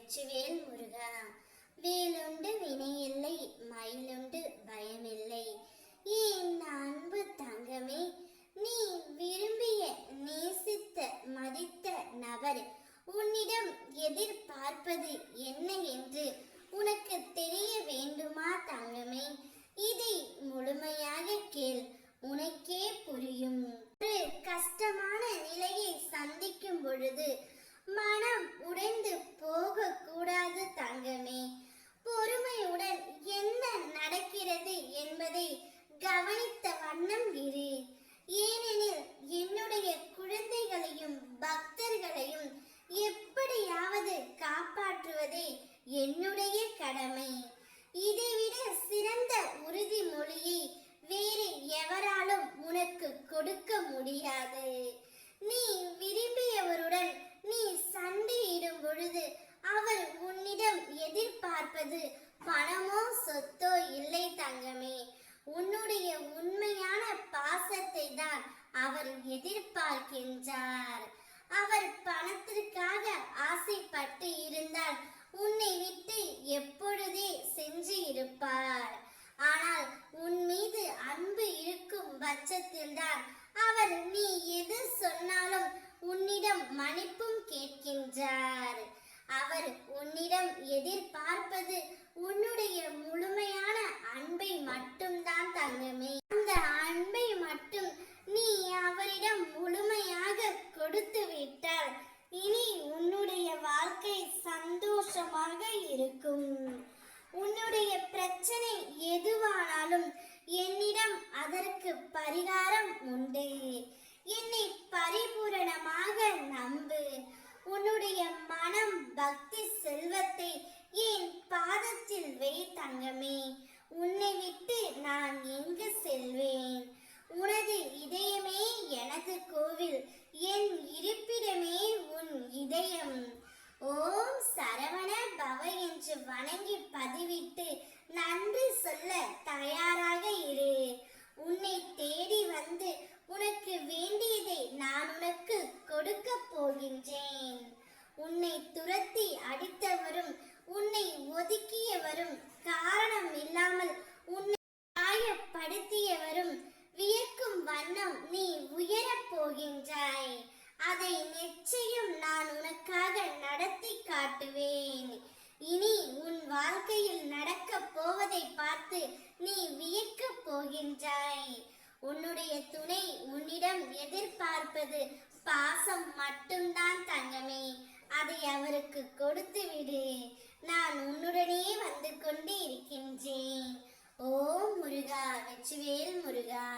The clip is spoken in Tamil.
வெற்றிவேல் முருகா. வேலுண்டு வினையில்லை, மயிலுண்டு பயமில்லை. என் அன்பு தங்கமே, நீ விரும்பிய நேசித்த மதித்த நபர் உன்னிடம் எதிர்பார்ப்பது என்ன என்று உனக்கு தெரிய வேண்டுமா தங்கமே? இதை முழுமையாக கேள், உனக்கே புரியும். ஒரு கஷ்டமான நிலையை சந்திக்கும் பொழுது மனம் உடைந்து போக கூடாது தங்கமே. பொறுமையுடன் என்ன நடக்கிறது என்பதை கவனித்த வண்ணம் இரு. ஏனெனில் என்னுடைய குழந்தைகளையும் பக்தர்களையும் எப்படியாவது காப்பாற்றுவதே என்னுடைய கடமை. இதைவிட சிறந்த உறுதிமொழியை வேறு எவராலும் உனக்கு கொடுக்க முடியாது. நீ விரும்பியவருடன் நீ சண்டையிடும் பொழுது அவர் உன்னிடம் எதிர்பார்ப்பது பணமோ சொத்தோ இல்லை தங்கமே. உன்னுடைய உண்மையான பாசத்தை தான் அவர் எதிர்பார்க்கின்றார். அவர் பணத்திற்காக ஆசைப்பட்டு இருந்தால் உன்னை விட்டு எப்பொழுதே சென்று இருப்பார். ஆனால் உன் மீது அன்பு இருக்கும் பட்சத்தில்தான் அவர் நீ எது சொன்னாலும் உன்னிடம் மன்னிப்பும் கேட்கின்றார். அவர் உன்னிடம் எதிர்பார்ப்பது உன்னுடைய முழுமையான அன்பை மட்டும்தான் தங்கமே. அந்த அன்பை மட்டும் நீ அவரிடம் முழுமையாக கொடுத்து விட்டால் இனி உன்னுடைய வாழ்க்கை சந்தோஷமாக இருக்கும். உன்னுடைய பிரச்சனை எதுவானாலும் என்னிடம் அதற்கு பரிகாரம் உண்டு. என்னை பரிபூரணமாக நம்பு. உன்னுடைய மனம் பக்தி செல்வத்தை என் பாதத்தில் வை தங்கமே. உன்னை விட்டு நான் எங்கு செல்வேன்? உனது இதயமே எனது கோவில், என் இருப்பிடமே உன் இதயம். ஓம் சரவண பவ என்று வணங்கி பதிவிட்டு நன்றி சொல்ல தயாராக இரு. உன்னை தேடி வந்து உனக்கு வேண்டியதை நான் உனக்கு கொடுக்க போகின்றேன். உன்னை துரத்தி அடித்தவரும் உன்னை ஒதுக்கியவரும் காரணம் இல்லாமல் உன்னை காயப்படுத்தியவரும் வியக்கும் வண்ணம் நீ உயரப் போகின்றாய். அதை நிச்சயம் நான் உனக்காக நடத்தி காட்டுவேன். இனி உன் வாழ்க்கையில் நடக்க போவதை பார்த்து நீ வியக்க போகின்றாய். உன்னுடைய துணை உன்னிடம் எதிர்பார்ப்பது பாசம் மட்டும்தான் தங்கமே. அதை அவருக்கு கொடுத்து விடு. நான் உன்னுடனே வந்து கொண்டு இருக்கின்றேன். ஓம் முருகா, வெற்றிவேல் முருகா.